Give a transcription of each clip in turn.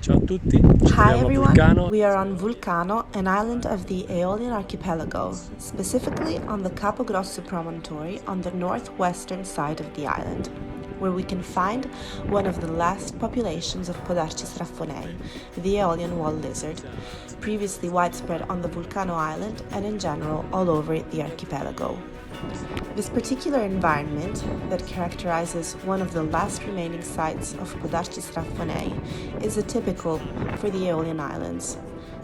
Ciao a tutti, ci Hi troviamo a everyone, Vulcano. we are on Vulcano, an island of the Aeolian archipelago, specifically on the Capo Grosso promontory on the northwestern side of the island, where we can find one of the last populations of Podarcis raffonei, the Aeolian wall lizard, previously widespread on the Vulcano island and in general all over the archipelago. This particular environment that characterizes one of the last remaining sites of Podarcis raffonei is atypical for the Aeolian Islands.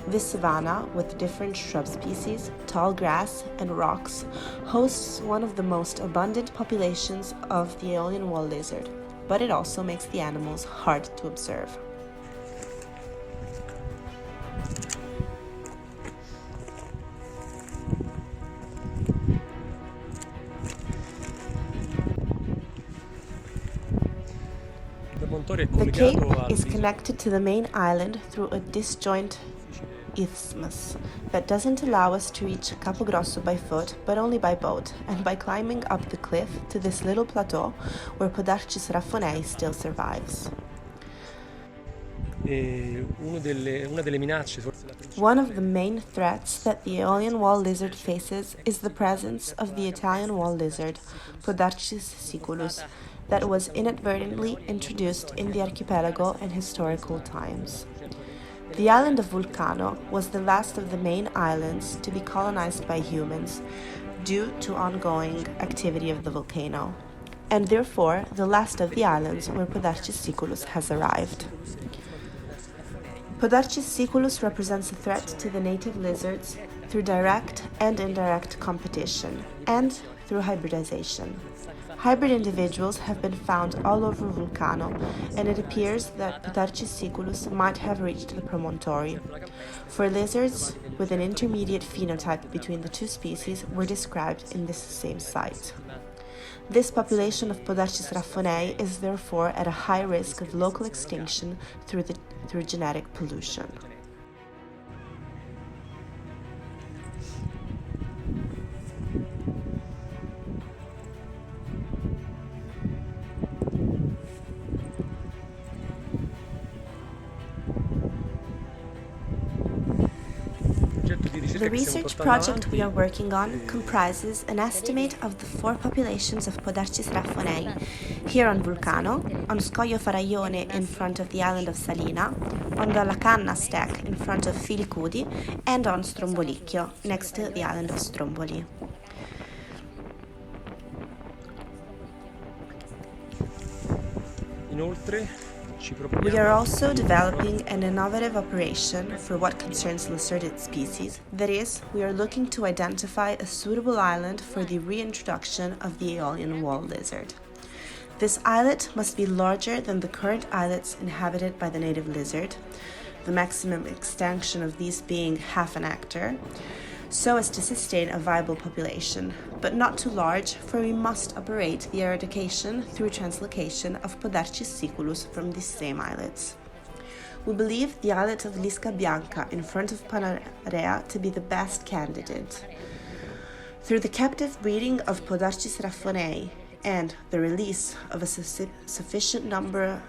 This savanna, with different shrub species, tall grass, and rocks, hosts one of the most abundant populations of the Aeolian wall lizard, but it also makes the animals hard to observe. The cape is connected to the main island through a disjoint isthmus that doesn't allow us to reach Capo Grosso by foot, but only by boat, and by climbing up the cliff to this little plateau where Podarcis raffonei still survives. One of the main threats that the Aeolian wall lizard faces is the presence of the Italian wall lizard, Podarcis siculus, that was inadvertently introduced in the archipelago in historical times. The island of Vulcano was the last of the main islands to be colonized by humans due to ongoing activity of the volcano, and therefore the last of the islands where Podarcis siculus has arrived. Podarcis siculus represents a threat to the native lizards through direct and indirect competition and through hybridization. Hybrid individuals have been found all over Vulcano, and it appears that Podarcis siculus might have reached the promontory. For lizards with an intermediate phenotype between the two species were described in this same site. This population of Podarcis raffonei is therefore at a high risk of local extinction through genetic pollution. The research project we are working on comprises an estimate of the 4 populations of Podarcis raffonei here on Vulcano, on Scoglio Farallone in front of the island of Salina, on the La Canna stack in front of Filicudi, and on Strombolicchio, next to the island of Stromboli. We are also developing an innovative operation for what concerns lacertid species. That is, we are looking to identify a suitable island for the reintroduction of the Aeolian wall lizard. This islet must be larger than the current islets inhabited by the native lizard, the maximum extension of these being half an hectare, so as to sustain a viable population, but not too large, for we must operate the eradication through translocation of Podarcis siculus from these same islets. We believe the islet of Lisca Bianca in front of Panarea to be the best candidate. Through the captive breeding of Podarcis raffonei and the release of a sufficient number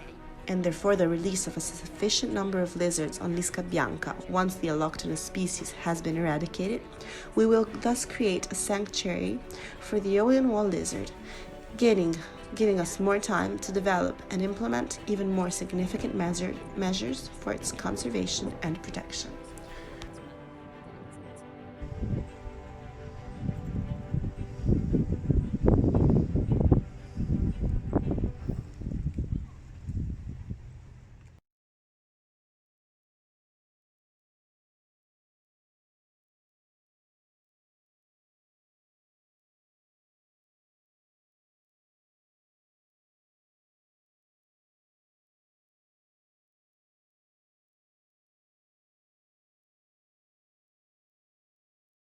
of lizards on Lisca Bianca once the alloctonous species has been eradicated, we will thus create a sanctuary for the Aeolian wall lizard, giving us more time to develop and implement even more significant measures for its conservation and protection.